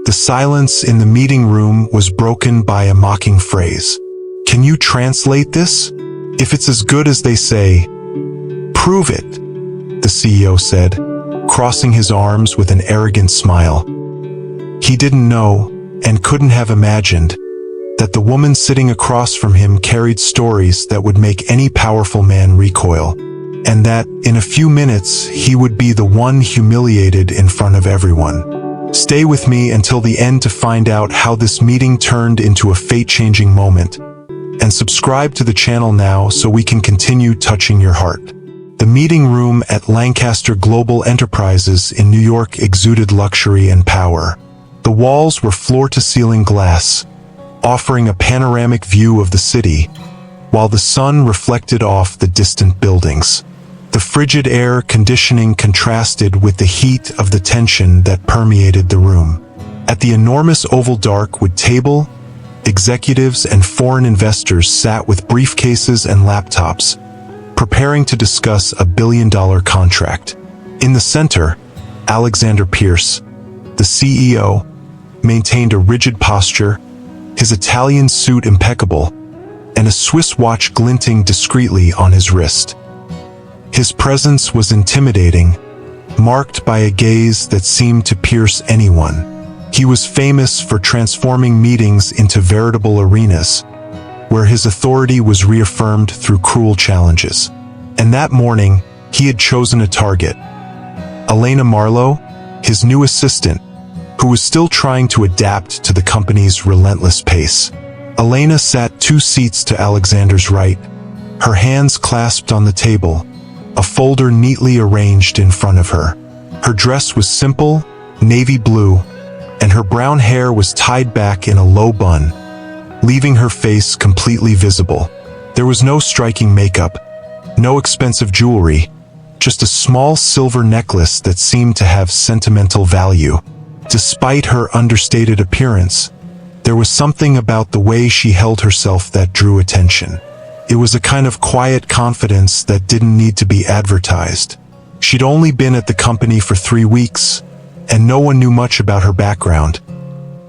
The silence in the meeting room was broken by a mocking phrase. "Can you translate this? If it's as good as they say, prove it," the CEO said, crossing his arms with an arrogant smile. He didn't know, and couldn't have imagined, that the woman sitting across from him carried stories that would make any powerful man recoil, and that, in a few minutes, he would be the one humiliated in front of everyone. Stay with me until the end to find out how this meeting turned into a fate-changing moment, and subscribe to the channel now so we can continue touching your heart. The meeting room at Lancaster Global Enterprises in New York exuded luxury and power. The walls were floor-to-ceiling glass, offering a panoramic view of the city, while the sun reflected off the distant buildings. The frigid air conditioning contrasted with the heat of the tension that permeated the room. At the enormous oval dark-wood table, executives and foreign investors sat with briefcases and laptops, preparing to discuss a billion-dollar contract. In the center, Alexander Pierce, the CEO, maintained a rigid posture, his Italian suit impeccable, and a Swiss watch glinting discreetly on his wrist. His presence was intimidating, marked by a gaze that seemed to pierce anyone. He was famous for transforming meetings into veritable arenas, where his authority was reaffirmed through cruel challenges. And that morning, he had chosen a target. Elena Marlowe, his new assistant, who was still trying to adapt to the company's relentless pace. Elena sat 2 seats to Alexander's right, her hands clasped on the table, a folder neatly arranged in front of her. Her dress was simple, navy blue, and her brown hair was tied back in a low bun, leaving her face completely visible. There was no striking makeup, no expensive jewelry, just a small silver necklace that seemed to have sentimental value. Despite her understated appearance, there was something about the way she held herself that drew attention. It was a kind of quiet confidence that didn't need to be advertised. She'd only been at the company for 3 weeks, and no one knew much about her background,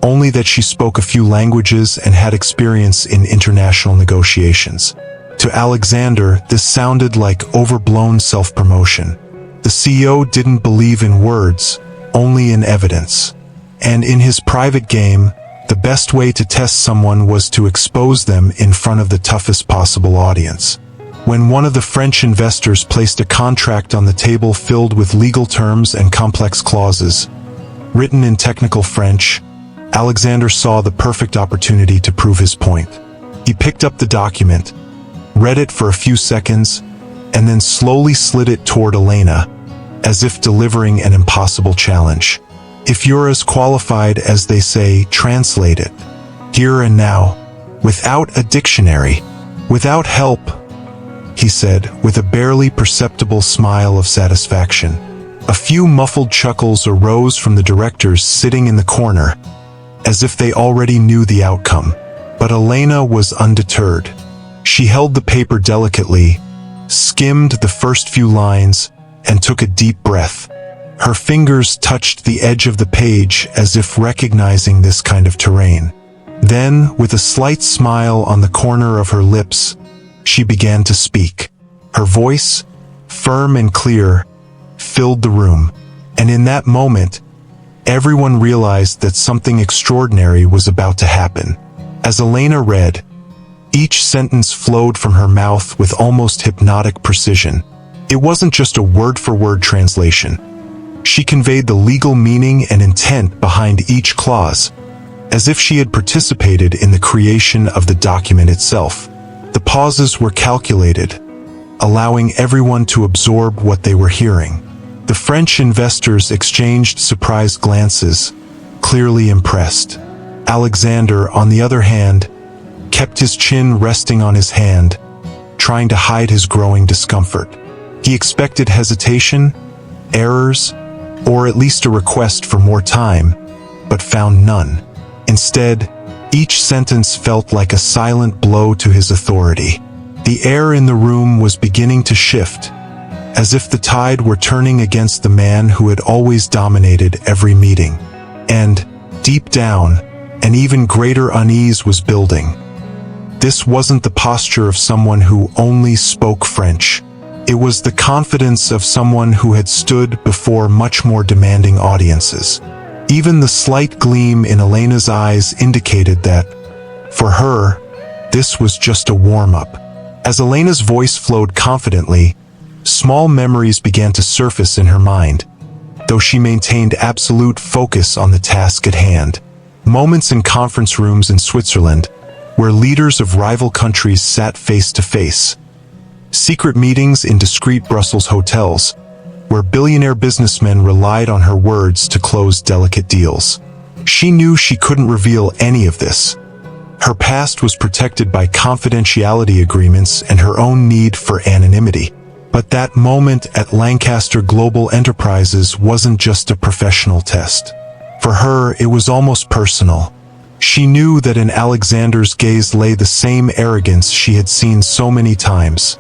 only that she spoke a few languages and had experience in international negotiations. To Alexander, this sounded like overblown self-promotion. The CEO didn't believe in words, only in evidence. And in his private game, the best way to test someone was to expose them in front of the toughest possible audience. When one of the French investors placed a contract on the table filled with legal terms and complex clauses, written in technical French, Alexander saw the perfect opportunity to prove his point. He picked up the document, read it for a few seconds, and then slowly slid it toward Elena, as if delivering an impossible challenge. "If you're as qualified as they say, translate it. Here and now, without a dictionary, without help," he said, with a barely perceptible smile of satisfaction. A few muffled chuckles arose from the directors sitting in the corner, as if they already knew the outcome. But Elena was undeterred. She held the paper delicately, skimmed the first few lines, and took a deep breath. Her fingers touched the edge of the page as if recognizing this kind of terrain. Then, with a slight smile on the corner of her lips, she began to speak. Her voice, firm and clear, filled the room. And in that moment, everyone realized that something extraordinary was about to happen. As Elena read, each sentence flowed from her mouth with almost hypnotic precision. It wasn't just a word-for-word translation. She conveyed the legal meaning and intent behind each clause, as if she had participated in the creation of the document itself. The pauses were calculated, allowing everyone to absorb what they were hearing. The French investors exchanged surprised glances, clearly impressed. Alexander, on the other hand, kept his chin resting on his hand, trying to hide his growing discomfort. He expected hesitation, errors, or at least a request for more time, but found none. Instead, each sentence felt like a silent blow to his authority. The air in the room was beginning to shift, as if the tide were turning against the man who had always dominated every meeting. And, Deep down, an even greater unease was building. This wasn't the posture of someone who only spoke French. It was the confidence of someone who had stood before much more demanding audiences. Even the slight gleam in Elena's eyes indicated that, for her, this was just a warm-up. As Elena's voice flowed confidently, small memories began to surface in her mind, though she maintained absolute focus on the task at hand. Moments in conference rooms in Switzerland, where leaders of rival countries sat face to face. Secret meetings in discreet Brussels hotels, where billionaire businessmen relied on her words to close delicate deals. She knew she couldn't reveal any of this. Her past was protected by confidentiality agreements and her own need for anonymity. But that moment at Lancaster Global Enterprises wasn't just a professional test. For her, it was almost personal. She knew that in Alexander's gaze lay the same arrogance she had seen so many times.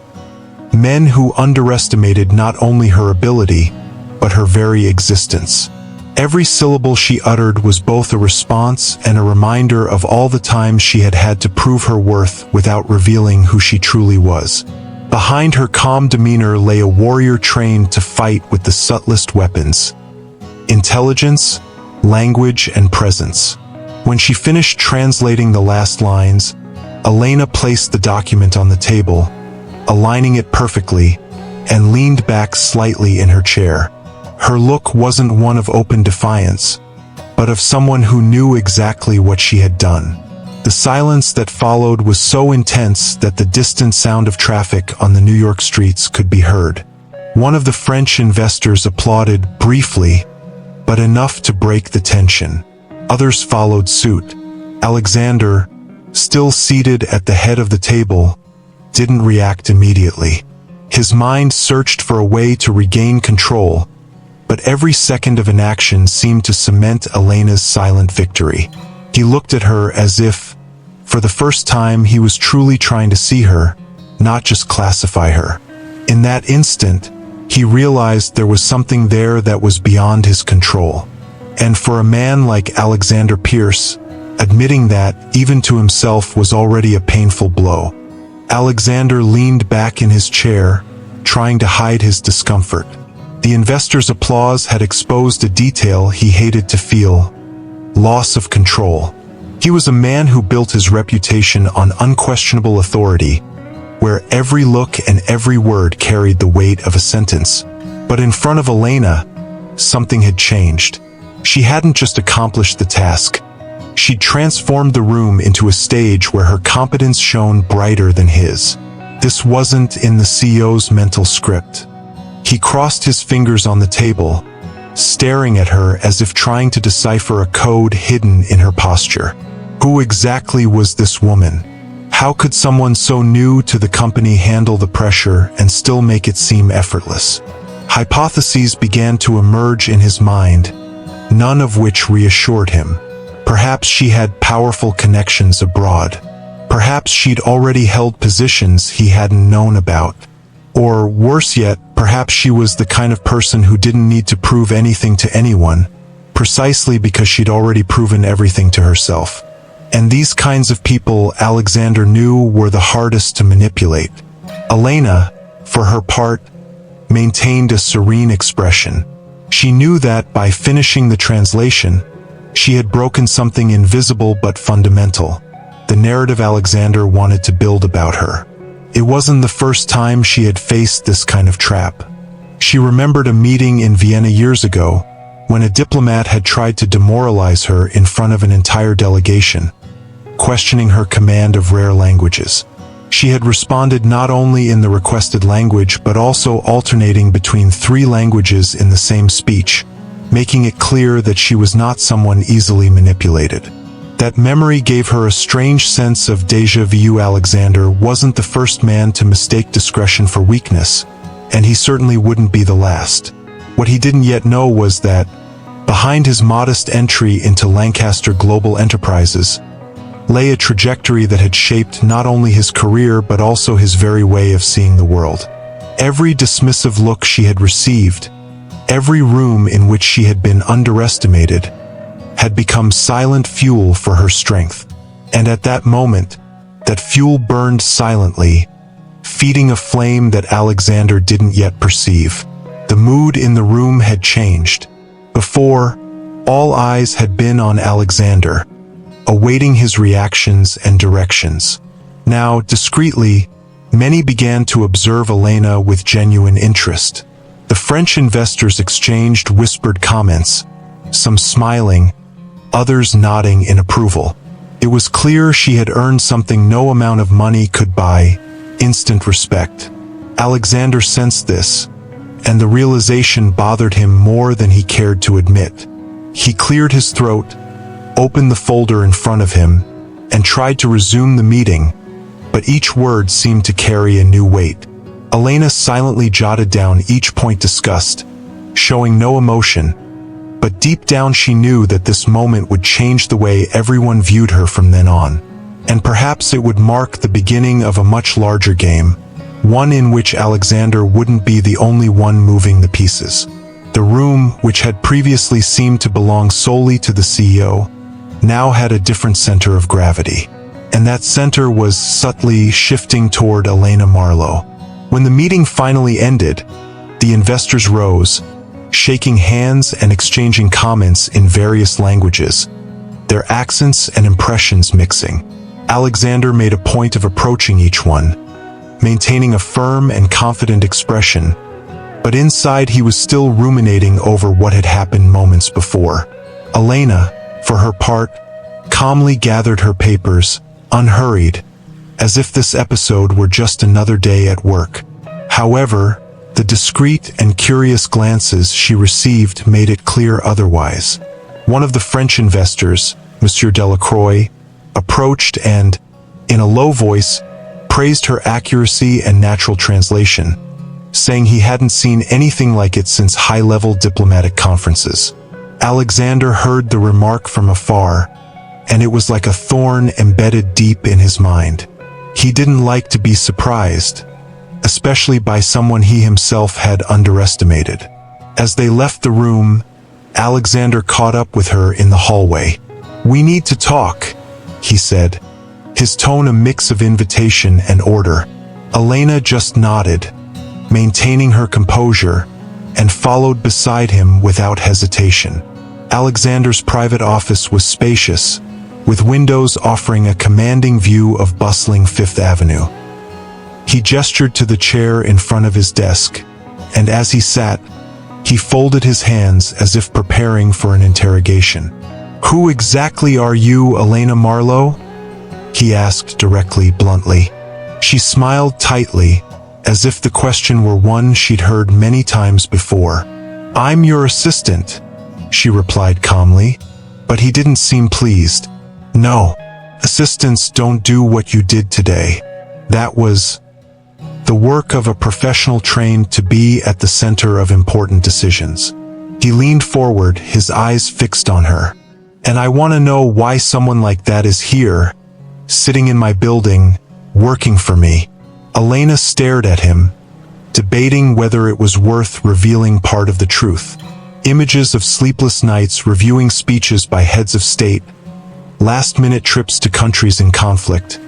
Men who underestimated not only her ability, but her very existence. Every syllable she uttered was both a response and a reminder of all the times she had had to prove her worth without revealing who she truly was. Behind her calm demeanor lay a warrior trained to fight with the subtlest weapons: intelligence, language, and presence. When she finished translating the last lines, Elena placed the document on the table, aligning it perfectly, and leaned back slightly in her chair. Her look wasn't one of open defiance, but of someone who knew exactly what she had done. The silence that followed was so intense that the distant sound of traffic on the New York streets could be heard. One of the French investors applauded briefly, but enough to break the tension. Others followed suit. Alexander, still seated at the head of the table, didn't react immediately. His mind searched for a way to regain control, but every second of inaction seemed to cement Elena's silent victory. He looked at her as if, for the first time, he was truly trying to see her, not just classify her. In that instant, he realized there was something there that was beyond his control. And for a man like Alexander Pierce, admitting that, even to himself, was already a painful blow. Alexander leaned back in his chair, trying to hide his discomfort. The investor's applause had exposed a detail he hated to feel: loss of control. He was a man who built his reputation on unquestionable authority, where every look and every word carried the weight of a sentence. But in front of Elena, something had changed. She hadn't just accomplished the task. She'd transformed the room into a stage where her competence shone brighter than his. This wasn't in the CEO's mental script. He crossed his fingers on the table, staring at her as if trying to decipher a code hidden in her posture. Who exactly was this woman? How could someone so new to the company handle the pressure and still make it seem effortless? Hypotheses began to emerge in his mind, none of which reassured him. Perhaps she had powerful connections abroad. Perhaps she'd already held positions he hadn't known about. Or, worse yet, perhaps she was the kind of person who didn't need to prove anything to anyone, precisely because she'd already proven everything to herself. And these kinds of people, Alexander knew, were the hardest to manipulate. Elena, for her part, maintained a serene expression. She knew that, by finishing the translation, she had broken something invisible but fundamental: the narrative Alexander wanted to build about her. It wasn't the first time she had faced this kind of trap. She remembered a meeting in Vienna years ago, when a diplomat had tried to demoralize her in front of an entire delegation, questioning her command of rare languages. She had responded not only in the requested language but also alternating between 3 languages in the same speech, making it clear that she was not someone easily manipulated. That memory gave her a strange sense of déjà vu. Alexander wasn't the first man to mistake discretion for weakness, and he certainly wouldn't be the last. What he didn't yet know was that, behind his modest entry into Lancaster Global Enterprises, lay a trajectory that had shaped not only his career but also his very way of seeing the world. Every dismissive look she had received, every room in which she had been underestimated, had become silent fuel for her strength. And at that moment, that fuel burned silently, feeding a flame that Alexander didn't yet perceive. The mood in the room had changed. Before, all eyes had been on Alexander, awaiting his reactions and directions. Now, discreetly, many began to observe Elena with genuine interest. The French investors exchanged whispered comments, some smiling, others nodding in approval. It was clear she had earned something no amount of money could buy: instant respect. Alexander sensed this, and the realization bothered him more than he cared to admit. He cleared his throat, opened the folder in front of him, and tried to resume the meeting, but each word seemed to carry a new weight. Elena silently jotted down each point discussed, showing no emotion, but deep down she knew that this moment would change the way everyone viewed her from then on. And perhaps it would mark the beginning of a much larger game, one in which Alexander wouldn't be the only one moving the pieces. The room, which had previously seemed to belong solely to the CEO, now had a different center of gravity. And that center was subtly shifting toward Elena Marlowe. When the meeting finally ended, the investors rose, shaking hands and exchanging comments in various languages, their accents and impressions mixing. Alexander made a point of approaching each one, maintaining a firm and confident expression, but inside he was still ruminating over what had happened moments before. Elena, for her part, calmly gathered her papers, unhurried, as if this episode were just another day at work. However, the discreet and curious glances she received made it clear otherwise. One of the French investors, Monsieur Delacroix, approached and, in a low voice, praised her accuracy and natural translation, saying he hadn't seen anything like it since high-level diplomatic conferences. Alexander heard the remark from afar, and it was like a thorn embedded deep in his mind. He didn't like to be surprised, especially by someone he himself had underestimated. As they left the room, Alexander caught up with her in the hallway. "We need to talk," he said, his tone a mix of invitation and order. Elena just nodded, maintaining her composure, and followed beside him without hesitation. Alexander's private office was spacious, with windows offering a commanding view of bustling Fifth Avenue. He gestured to the chair in front of his desk, and as he sat, he folded his hands as if preparing for an interrogation. "Who exactly are you, Elena Marlowe?" he asked directly, bluntly. She smiled tightly, as if the question were one she'd heard many times before. "I'm your assistant," she replied calmly, but he didn't seem pleased. "No, assistants don't do what you did today. That was the work of a professional trained to be at the center of important decisions." He leaned forward, his eyes fixed on her. "And I want to know why someone like that is here, sitting in my building, working for me." Elena stared at him, debating whether it was worth revealing part of the truth. Images of sleepless nights reviewing speeches by heads of state, last-minute trips to countries in conflict,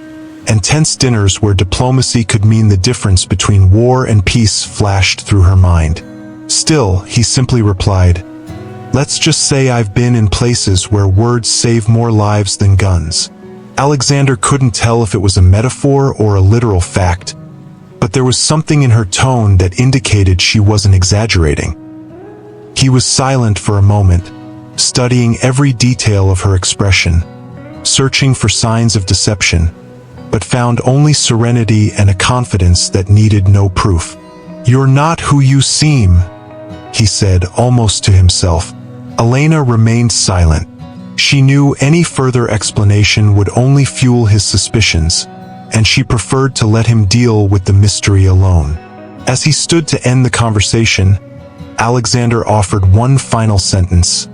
and tense dinners where diplomacy could mean the difference between war and peace flashed through her mind. Still, he simply replied, "Let's just say I've been in places where words save more lives than guns." Alexander couldn't tell if it was a metaphor or a literal fact, but there was something in her tone that indicated she wasn't exaggerating. He was silent for a moment, studying every detail of her expression, searching for signs of deception, but found only serenity and a confidence that needed no proof. "You're not who you seem," he said, almost to himself. Elena remained silent. She knew any further explanation would only fuel his suspicions, and she preferred to let him deal with the mystery alone. As he stood to end the conversation, Alexander offered one final sentence.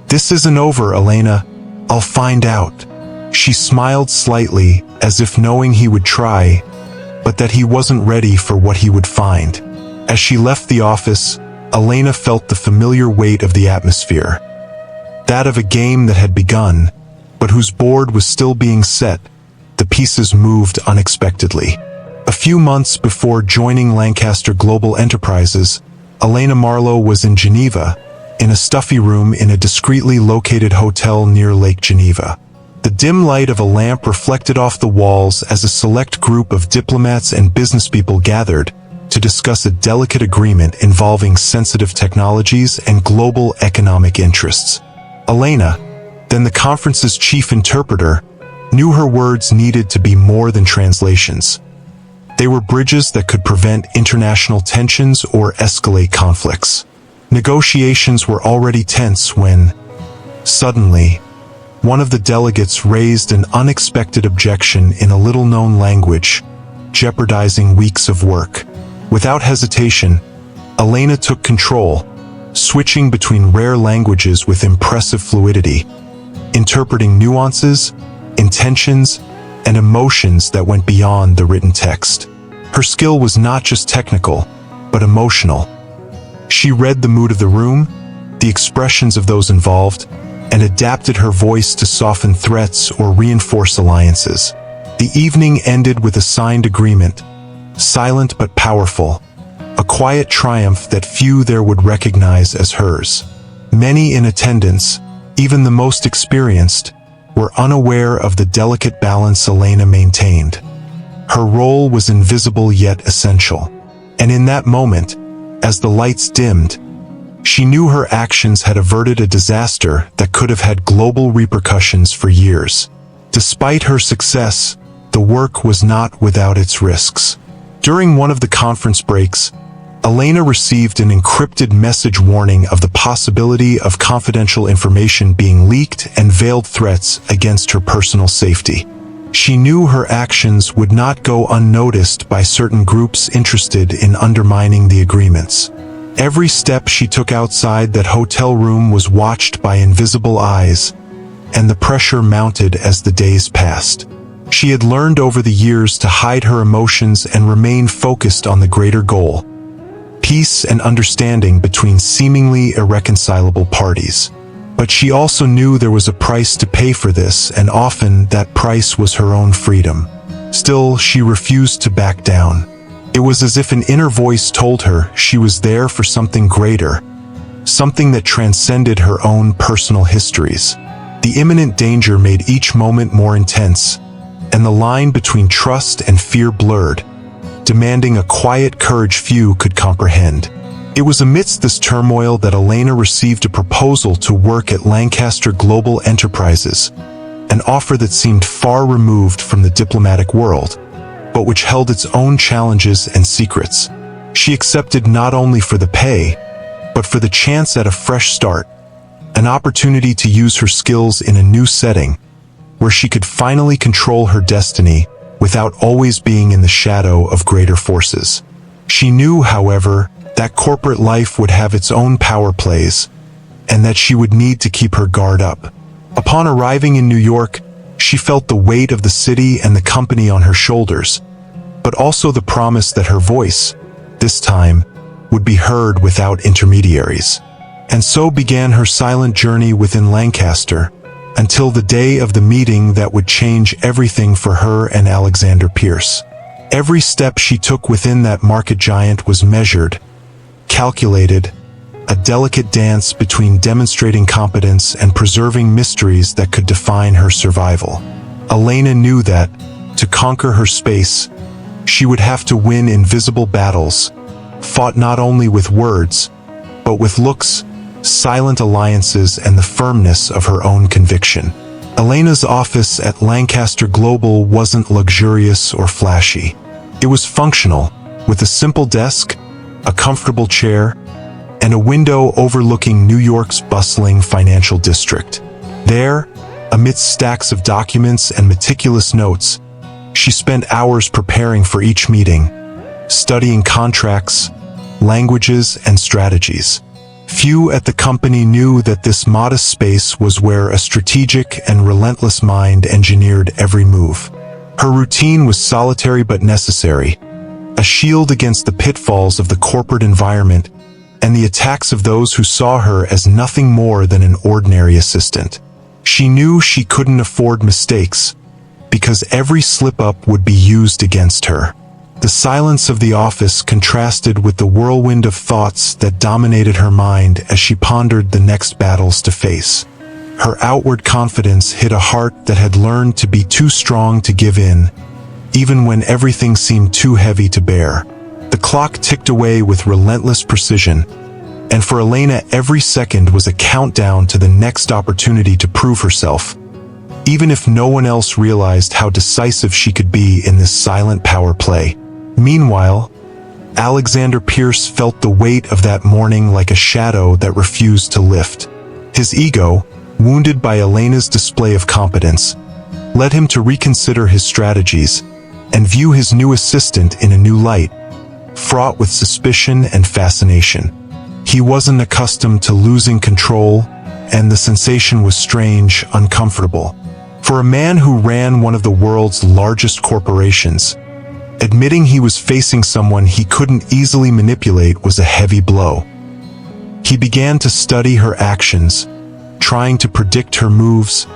"This isn't over, Elena. I'll find out." She smiled slightly, as if knowing he would try, but that he wasn't ready for what he would find. As she left the office, Elena felt the familiar weight of the atmosphere. that of a game that had begun, but whose board was still being set. The pieces moved unexpectedly. A few months before joining Lancaster Global Enterprises, Elena Marlowe was in Geneva, in a stuffy room in a discreetly located hotel near Lake Geneva. The dim light of a lamp reflected off the walls as a select group of diplomats and businesspeople gathered to discuss a delicate agreement involving sensitive technologies and global economic interests. Elena, then the conference's chief interpreter, knew her words needed to be more than translations. They were bridges that could prevent international tensions or escalate conflicts. Negotiations were already tense when, suddenly, one of the delegates raised an unexpected objection in a little-known language, jeopardizing weeks of work. Without hesitation, Elena took control, switching between rare languages with impressive fluidity, interpreting nuances, intentions, and emotions that went beyond the written text. Her skill was not just technical, but emotional. She read the mood of the room, the expressions of those involved, and adapted her voice to soften threats or reinforce alliances. The evening ended with a signed agreement, silent but powerful, a quiet triumph that few there would recognize as hers. Many in attendance, even the most experienced, were unaware of the delicate balance Elena maintained. Her role was invisible yet essential, and in that moment, as the lights dimmed, she knew her actions had averted a disaster that could have had global repercussions for years. Despite her success, the work was not without its risks. During one of the conference breaks, Elena received an encrypted message warning of the possibility of confidential information being leaked and veiled threats against her personal safety. She knew her actions would not go unnoticed by certain groups interested in undermining the agreements. Every step she took outside that hotel room was watched by invisible eyes, and the pressure mounted as the days passed. She had learned over the years to hide her emotions and remain focused on the greater goal: peace and understanding between seemingly irreconcilable parties. But she also knew there was a price to pay for this, and often that price was her own freedom. Still, she refused to back down. It was as if an inner voice told her she was there for something greater, something that transcended her own personal histories. The imminent danger made each moment more intense, and the line between trust and fear blurred, demanding a quiet courage few could comprehend. It was amidst this turmoil that Elena received a proposal to work at Lancaster Global Enterprises, an offer that seemed far removed from the diplomatic world, but which held its own challenges and secrets. She accepted not only for the pay, but for the chance at a fresh start, an opportunity to use her skills in a new setting, where she could finally control her destiny without always being in the shadow of greater forces. She knew, however, that corporate life would have its own power plays, and that she would need to keep her guard up. Upon arriving in New York, she felt the weight of the city and the company on her shoulders, but also the promise that her voice, this time, would be heard without intermediaries. And so began her silent journey within Lancaster, until the day of the meeting that would change everything for her and Alexander Pierce. Every step she took within that market giant was measured, calculated, a delicate dance between demonstrating competence and preserving mysteries that could define her survival. Elena knew that, to conquer her space, she would have to win invisible battles, fought not only with words, but with looks, silent alliances, and the firmness of her own conviction. Elena's office at Lancaster Global wasn't luxurious or flashy. It was functional, with a simple desk, a comfortable chair, and a window overlooking New York's bustling financial district. There, amidst stacks of documents and meticulous notes, she spent hours preparing for each meeting, studying contracts, languages, and strategies. Few at the company knew that this modest space was where a strategic and relentless mind engineered every move. Her routine was solitary but necessary, a shield against the pitfalls of the corporate environment and the attacks of those who saw her as nothing more than an ordinary assistant. She knew she couldn't afford mistakes, because every slip-up would be used against her. The silence of the office contrasted with the whirlwind of thoughts that dominated her mind as she pondered the next battles to face. Her outward confidence hid a heart that had learned to be too strong to give in, even when everything seemed too heavy to bear. The clock ticked away with relentless precision, and for Elena every second was a countdown to the next opportunity to prove herself, even if no one else realized how decisive she could be in this silent power play. Meanwhile, Alexander Pierce felt the weight of that morning like a shadow that refused to lift. His ego, wounded by Elena's display of competence, led him to reconsider his strategies and view his new assistant in a new light, fraught with suspicion and fascination. He wasn't accustomed to losing control, and the sensation was strange, uncomfortable. For a man who ran one of the world's largest corporations, admitting he was facing someone he couldn't easily manipulate was a heavy blow. He began to study her actions, trying to predict her moves,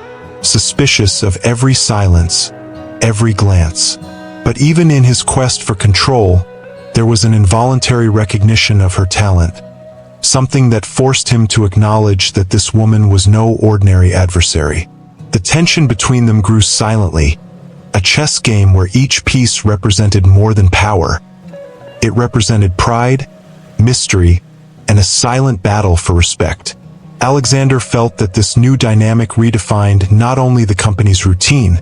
suspicious of every silence, every glance. But even in his quest for control, there was an involuntary recognition of her talent, something that forced him to acknowledge that this woman was no ordinary adversary. The tension between them grew silently, a chess game where each piece represented more than power. It represented pride, mystery, and a silent battle for respect. Alexander felt that this new dynamic redefined not only the company's routine,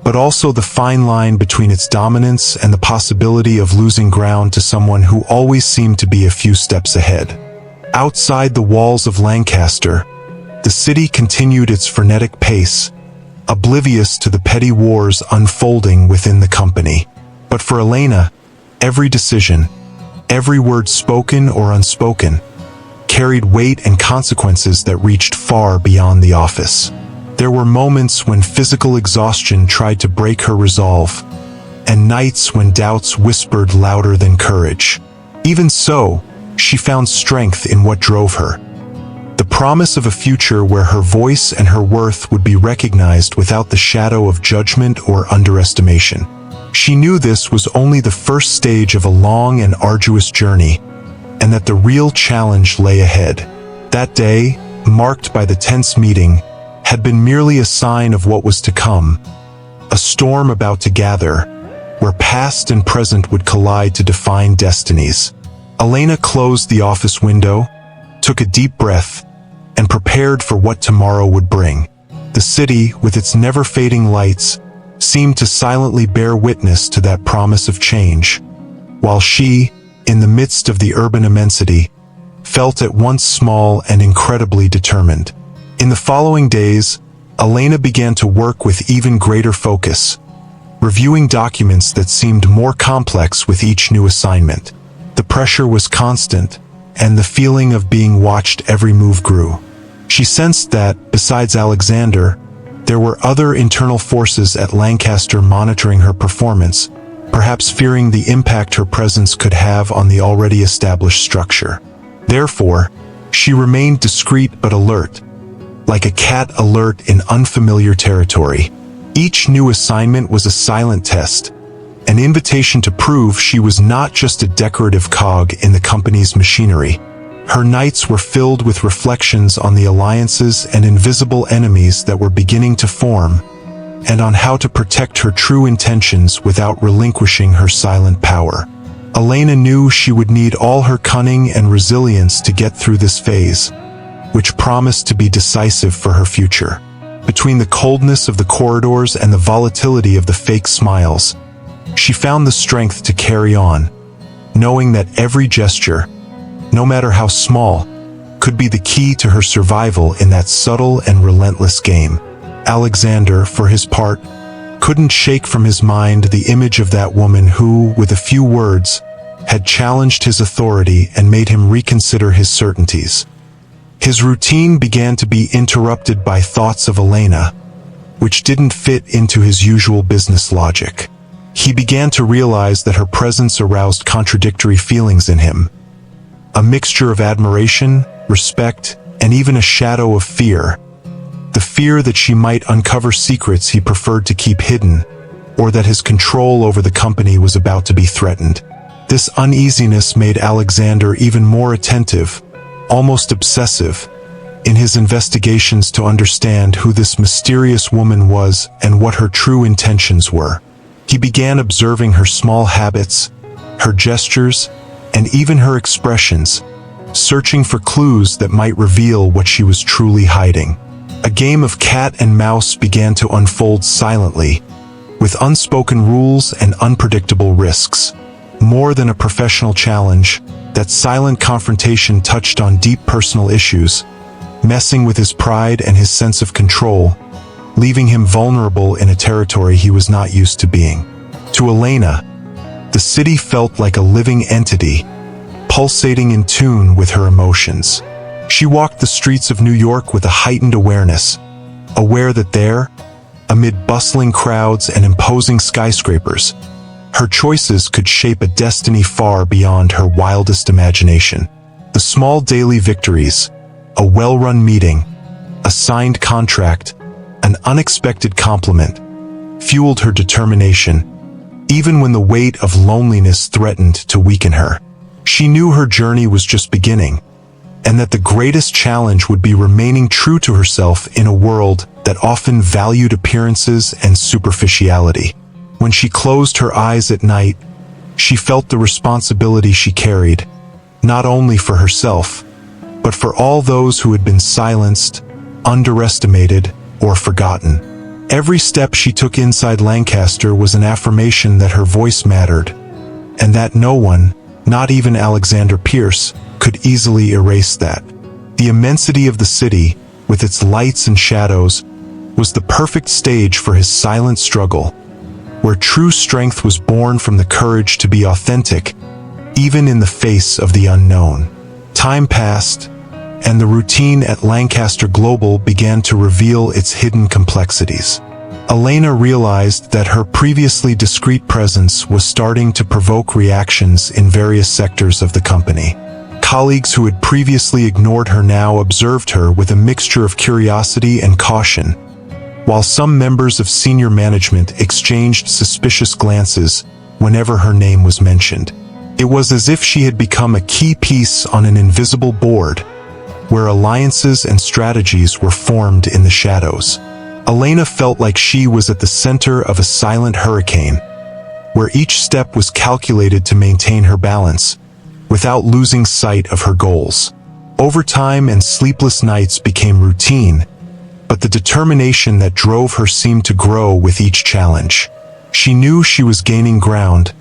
but also the fine line between its dominance and the possibility of losing ground to someone who always seemed to be a few steps ahead. Outside the walls of Lancaster, the city continued its frenetic pace, oblivious to the petty wars unfolding within the company. But for Elena, every decision, every word spoken or unspoken, carried weight and consequences that reached far beyond the office. There were moments when physical exhaustion tried to break her resolve, and nights when doubts whispered louder than courage. Even so, she found strength in what drove her. The promise of a future where her voice and her worth would be recognized without the shadow of judgment or underestimation. She knew this was only the first stage of a long and arduous journey, and that the real challenge lay ahead. That day, marked by the tense meeting, had been merely a sign of what was to come, a storm about to gather, where past and present would collide to define destinies. Elena closed the office window, took a deep breath, and prepared for what tomorrow would bring. The city, with its never-fading lights, seemed to silently bear witness to that promise of change, while she, in the midst of the urban immensity, felt at once small and incredibly determined. In the following days, Elena began to work with even greater focus, reviewing documents that seemed more complex with each new assignment. The pressure was constant, and the feeling of being watched every move grew. She sensed that, besides Alexander, there were other internal forces at Lancaster monitoring her performance, perhaps fearing the impact her presence could have on the already established structure. Therefore, she remained discreet but alert, like a cat alert in unfamiliar territory. Each new assignment was a silent test, an invitation to prove she was not just a decorative cog in the company's machinery. Her nights were filled with reflections on the alliances and invisible enemies that were beginning to form, and on how to protect her true intentions without relinquishing her silent power. Elena knew she would need all her cunning and resilience to get through this phase, which promised to be decisive for her future. Between the coldness of the corridors and the volatility of the fake smiles, she found the strength to carry on, knowing that every gesture, no matter how small, could be the key to her survival in that subtle and relentless game. Alexander, for his part, couldn't shake from his mind the image of that woman who, with a few words, had challenged his authority and made him reconsider his certainties. His routine began to be interrupted by thoughts of Elena, which didn't fit into his usual business logic. He began to realize that her presence aroused contradictory feelings in him. a mixture of admiration, respect, and even a shadow of fear. The fear that she might uncover secrets he preferred to keep hidden, or that his control over the company was about to be threatened. This uneasiness made Alexander even more attentive, almost obsessive, in his investigations to understand who this mysterious woman was and what her true intentions were. He began observing her small habits, her gestures, and even her expressions, searching for clues that might reveal what she was truly hiding. A game of cat and mouse began to unfold silently, with unspoken rules and unpredictable risks. More than a professional challenge, that silent confrontation touched on deep personal issues, messing with his pride and his sense of control, leaving him vulnerable in a territory he was not used to being. To Elena, the city felt like a living entity, pulsating in tune with her emotions. She walked the streets of New York with a heightened awareness, aware that there, amid bustling crowds and imposing skyscrapers, her choices could shape a destiny far beyond her wildest imagination. The small daily victories, a well-run meeting, a signed contract, an unexpected compliment, fueled her determination, even when the weight of loneliness threatened to weaken her. She knew her journey was just beginning, and that the greatest challenge would be remaining true to herself in a world that often valued appearances and superficiality. When she closed her eyes at night, she felt the responsibility she carried, not only for herself, but for all those who had been silenced, underestimated, or forgotten. Every step she took inside Lancaster was an affirmation that her voice mattered, and that no one, not even Alexander Pierce, could easily erase that. The immensity of the city, with its lights and shadows, was the perfect stage for his silent struggle, where true strength was born from the courage to be authentic, even in the face of the unknown. Time passed, and the routine at Lancaster Global began to reveal its hidden complexities. Elena realized that her previously discreet presence was starting to provoke reactions in various sectors of the company. Colleagues who had previously ignored her now observed her with a mixture of curiosity and caution, while some members of senior management exchanged suspicious glances whenever her name was mentioned. It was as if she had become a key piece on an invisible board, where alliances and strategies were formed in the shadows. Elena felt like she was at the center of a silent hurricane, where each step was calculated to maintain her balance, without losing sight of her goals. Overtime and sleepless nights became routine, but the determination that drove her seemed to grow with each challenge. She knew she was gaining ground,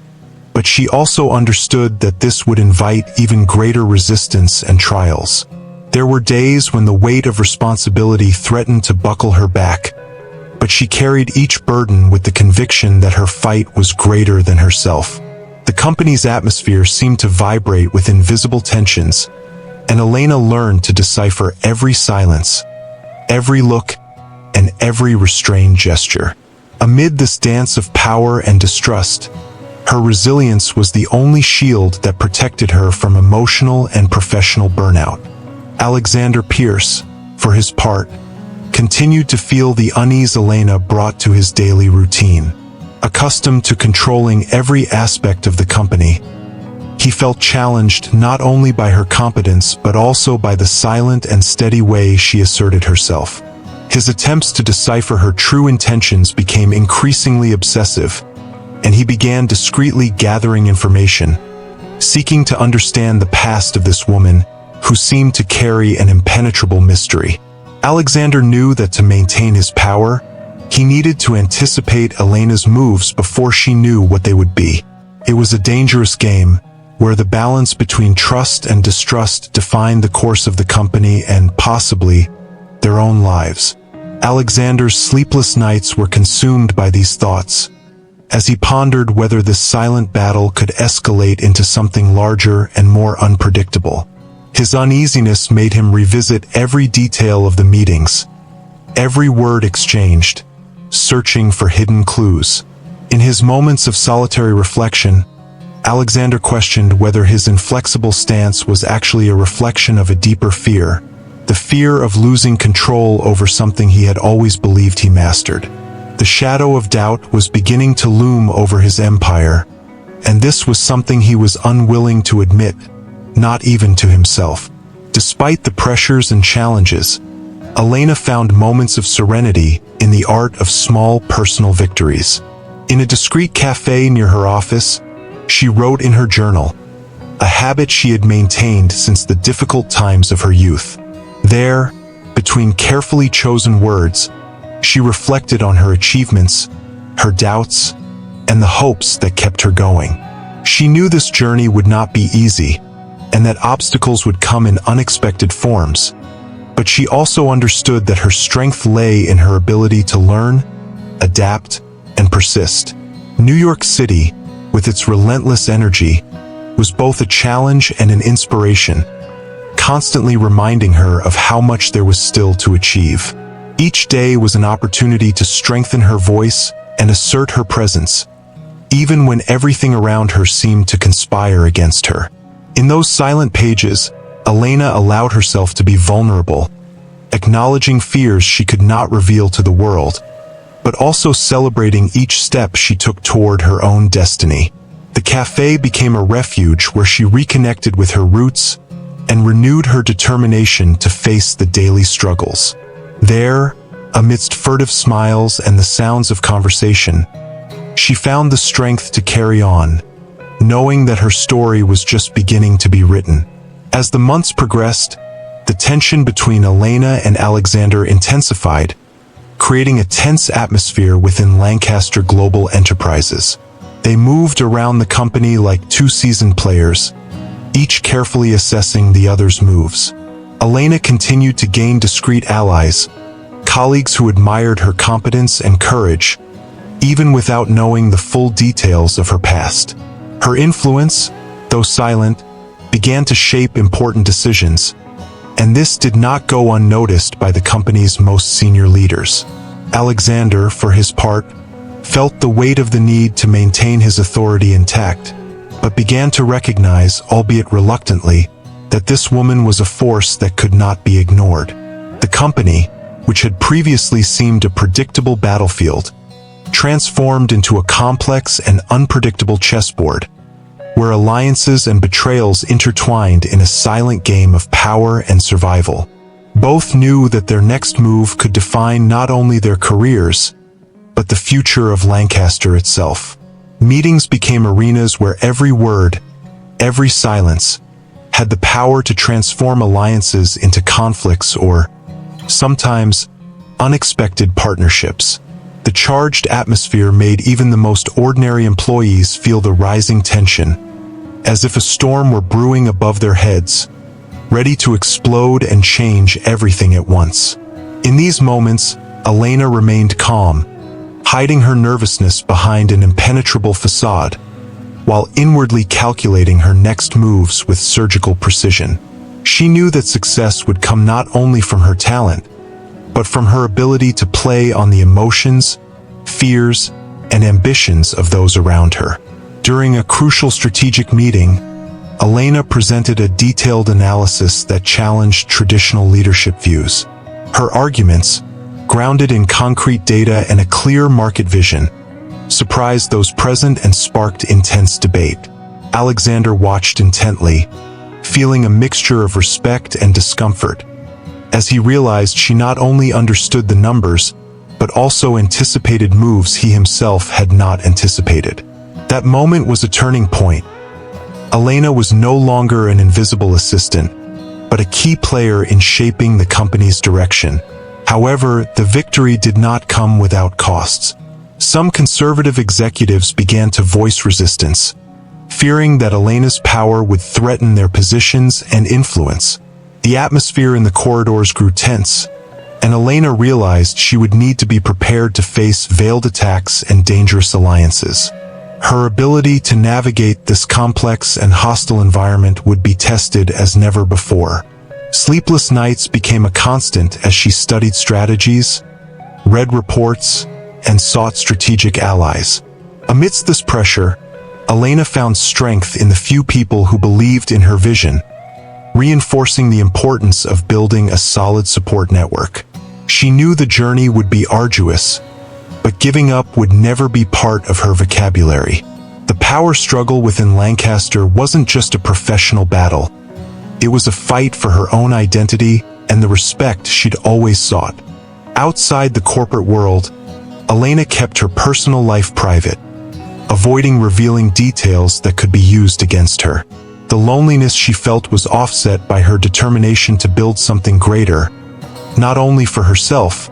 but she also understood that this would invite even greater resistance and trials. There were days when the weight of responsibility threatened to buckle her back, but she carried each burden with the conviction that her fight was greater than herself. The company's atmosphere seemed to vibrate with invisible tensions, and Elena learned to decipher every silence, every look, and every restrained gesture. Amid this dance of power and distrust, her resilience was the only shield that protected her from emotional and professional burnout. Alexander Pierce, for his part, continued to feel the unease Elena brought to his daily routine. Accustomed to controlling every aspect of the company, he felt challenged not only by her competence but also by the silent and steady way she asserted herself. His attempts to decipher her true intentions became increasingly obsessive, and he began discreetly gathering information, seeking to understand the past of this woman who seemed to carry an impenetrable mystery. Alexander knew that to maintain his power, he needed to anticipate Elena's moves before she knew what they would be. It was a dangerous game, where the balance between trust and distrust defined the course of the company and, possibly, their own lives. Alexander's sleepless nights were consumed by these thoughts, as he pondered whether this silent battle could escalate into something larger and more unpredictable. His uneasiness made him revisit every detail of the meetings, every word exchanged, searching for hidden clues. In his moments of solitary reflection, Alexander questioned whether his inflexible stance was actually a reflection of a deeper fear, the fear of losing control over something he had always believed he mastered. The shadow of doubt was beginning to loom over his empire, and this was something he was unwilling to admit, not even to himself. Despite the pressures and challenges, Elena found moments of serenity in the art of small personal victories. In a discreet cafe near her office, she wrote in her journal, a habit she had maintained since the difficult times of her youth. There, between carefully chosen words, she reflected on her achievements, her doubts, and the hopes that kept her going. She knew this journey would not be easy, and that obstacles would come in unexpected forms. But she also understood that her strength lay in her ability to learn, adapt, and persist. New York City, with its relentless energy, was both a challenge and an inspiration, constantly reminding her of how much there was still to achieve. Each day was an opportunity to strengthen her voice and assert her presence, even when everything around her seemed to conspire against her. In those silent pages, Elena allowed herself to be vulnerable, acknowledging fears she could not reveal to the world, but also celebrating each step she took toward her own destiny. The cafe became a refuge where she reconnected with her roots and renewed her determination to face the daily struggles. There, amidst furtive smiles and the sounds of conversation, she found the strength to carry on, knowing that her story was just beginning to be written. As the months progressed, the tension between Elena and Alexander intensified, creating a tense atmosphere within Lancaster Global Enterprises. They moved around the company like two seasoned players, each carefully assessing the other's moves. Elena continued to gain discreet allies, colleagues who admired her competence and courage, even without knowing the full details of her past. Her influence, though silent, began to shape important decisions, and this did not go unnoticed by the company's most senior leaders. Alexander, for his part, felt the weight of the need to maintain his authority intact, but began to recognize, albeit reluctantly, that this woman was a force that could not be ignored. The company, which had previously seemed a predictable battlefield, transformed into a complex and unpredictable chessboard, where alliances and betrayals intertwined in a silent game of power and survival. Both knew that their next move could define not only their careers, but the future of Lancaster itself. Meetings became arenas where every word, every silence, had the power to transform alliances into conflicts or, sometimes, unexpected partnerships. The charged atmosphere made even the most ordinary employees feel the rising tension, as if a storm were brewing above their heads, ready to explode and change everything at once. In these moments, Elena remained calm, hiding her nervousness behind an impenetrable facade, while inwardly calculating her next moves with surgical precision. She knew that success would come not only from her talent, but from her ability to play on the emotions, fears, and ambitions of those around her. During a crucial strategic meeting, Elena presented a detailed analysis that challenged traditional leadership views. Her arguments, grounded in concrete data and a clear market vision, surprised those present and sparked intense debate. Alexander watched intently, feeling a mixture of respect and discomfort, as he realized she not only understood the numbers, but also anticipated moves he himself had not anticipated. That moment was a turning point. Elena was no longer an invisible assistant, but a key player in shaping the company's direction. However, the victory did not come without costs. Some conservative executives began to voice resistance, fearing that Elena's power would threaten their positions and influence. The atmosphere in the corridors grew tense, and Elena realized she would need to be prepared to face veiled attacks and dangerous alliances. Her ability to navigate this complex and hostile environment would be tested as never before. Sleepless nights became a constant as she studied strategies, read reports, and sought strategic allies. Amidst this pressure, Elena found strength in the few people who believed in her vision, reinforcing the importance of building a solid support network. She knew the journey would be arduous, but giving up would never be part of her vocabulary. The power struggle within Lancaster wasn't just a professional battle. It was a fight for her own identity and the respect she'd always sought. Outside the corporate world, Elena kept her personal life private, avoiding revealing details that could be used against her. The loneliness she felt was offset by her determination to build something greater, not only for herself,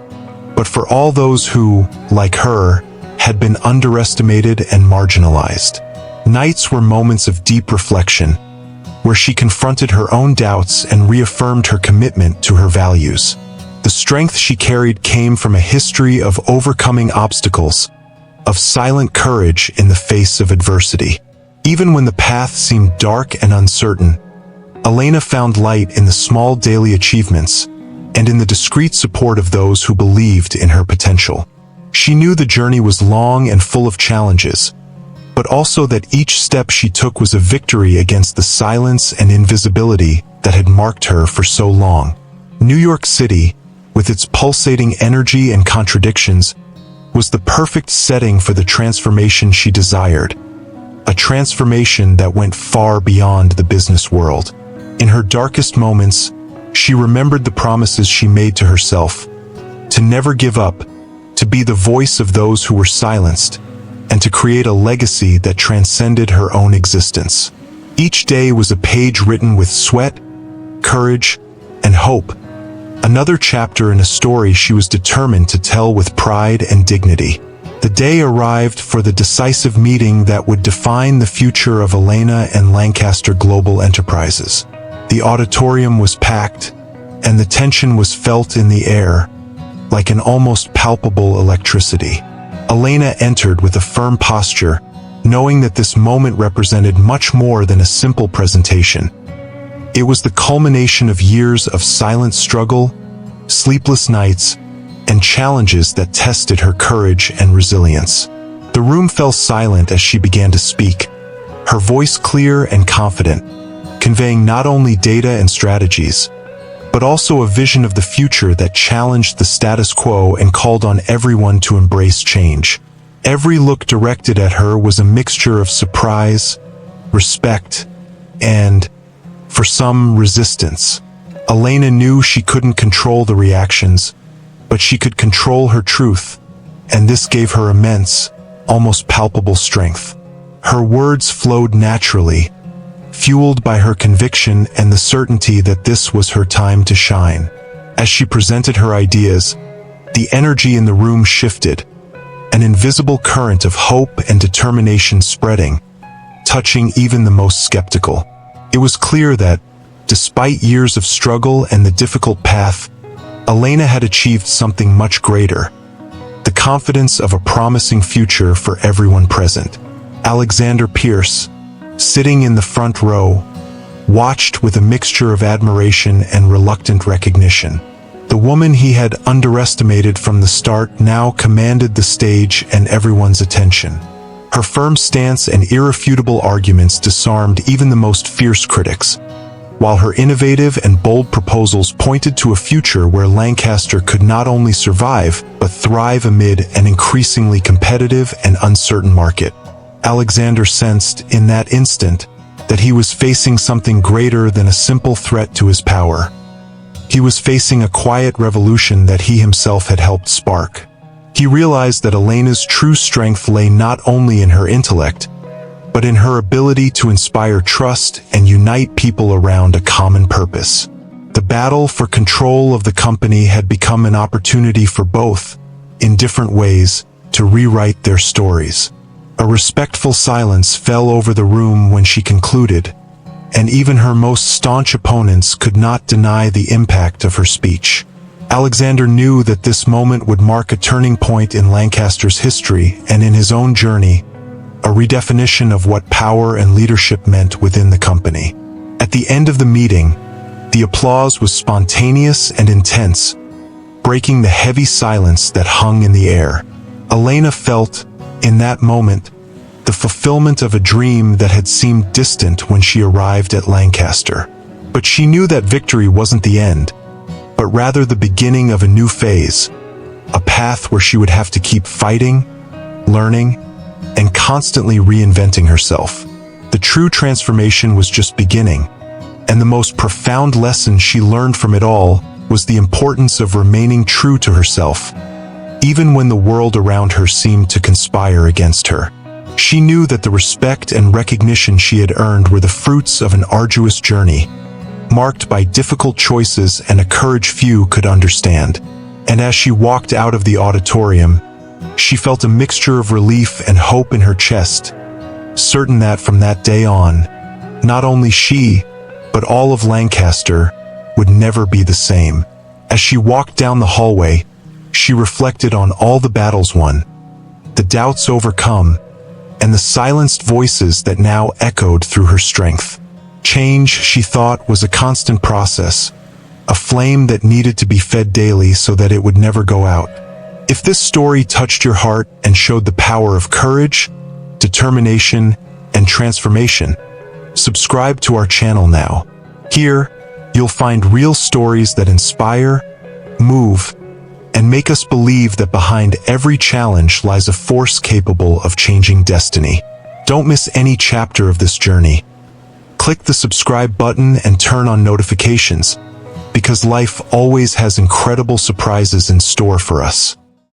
but for all those who, like her, had been underestimated and marginalized. Nights were moments of deep reflection, where she confronted her own doubts and reaffirmed her commitment to her values. The strength she carried came from a history of overcoming obstacles, of silent courage in the face of adversity. Even when the path seemed dark and uncertain, Elena found light in the small daily achievements and in the discreet support of those who believed in her potential. She knew the journey was long and full of challenges, but also that each step she took was a victory against the silence and invisibility that had marked her for so long. New York City, with its pulsating energy and contradictions, was the perfect setting for the transformation she desired. A transformation that went far beyond the business world. In her darkest moments, she remembered the promises she made to herself, to never give up, to be the voice of those who were silenced, and to create a legacy that transcended her own existence. Each day was a page written with sweat, courage, and hope, another chapter in a story she was determined to tell with pride and dignity. The day arrived for the decisive meeting that would define the future of Elena and Lancaster Global Enterprises. The auditorium was packed, and the tension was felt in the air, like an almost palpable electricity. Elena entered with a firm posture, knowing that this moment represented much more than a simple presentation. It was the culmination of years of silent struggle, sleepless nights, and challenges that tested her courage and resilience. The room fell silent as she began to speak, her voice clear and confident, conveying not only data and strategies, but also a vision of the future that challenged the status quo and called on everyone to embrace change. Every look directed at her was a mixture of surprise, respect, and, for some, resistance. Elena knew she couldn't control the reactions, but she could control her truth, and this gave her immense, almost palpable strength. Her words flowed naturally, fueled by her conviction and the certainty that this was her time to shine. As she presented her ideas, the energy in the room shifted, an invisible current of hope and determination spreading, touching even the most skeptical. It was clear that, despite years of struggle and the difficult path, Elena had achieved something much greater, the confidence of a promising future for everyone present. Alexander Pierce, sitting in the front row, watched with a mixture of admiration and reluctant recognition. The woman he had underestimated from the start now commanded the stage and everyone's attention. Her firm stance and irrefutable arguments disarmed even the most fierce critics, while her innovative and bold proposals pointed to a future where Lancaster could not only survive, but thrive amid an increasingly competitive and uncertain market. Alexander sensed, in that instant, that he was facing something greater than a simple threat to his power. He was facing a quiet revolution that he himself had helped spark. He realized that Elena's true strength lay not only in her intellect, but in her ability to inspire trust and unite people around a common purpose. The battle for control of the company had become an opportunity for both, in different ways, to rewrite their stories. A respectful silence fell over the room when she concluded, and even her most staunch opponents could not deny the impact of her speech. Alexander knew that this moment would mark a turning point in Lancaster's history and in his own journey, a redefinition of what power and leadership meant within the company. At the end of the meeting, the applause was spontaneous and intense, breaking the heavy silence that hung in the air. Elena felt, in that moment, the fulfillment of a dream that had seemed distant when she arrived at Lancaster. But she knew that victory wasn't the end, but rather the beginning of a new phase, a path where she would have to keep fighting, learning, and constantly reinventing herself. The true transformation was just beginning, and the most profound lesson she learned from it all was the importance of remaining true to herself, even when the world around her seemed to conspire against her. She knew that the respect and recognition she had earned were the fruits of an arduous journey, marked by difficult choices and a courage few could understand. And as she walked out of the auditorium, she felt a mixture of relief and hope in her chest, certain that from that day on, not only she, but all of Lancaster would never be the same. As she walked down the hallway, she reflected on all the battles won, the doubts overcome, and the silenced voices that now echoed through her strength. Change, she thought, was a constant process, a flame that needed to be fed daily so that it would never go out. If this story touched your heart and showed the power of courage, determination, and transformation, subscribe to our channel now. Here, you'll find real stories that inspire, move, and make us believe that behind every challenge lies a force capable of changing destiny. Don't miss any chapter of this journey. Click the subscribe button and turn on notifications, because life always has incredible surprises in store for us.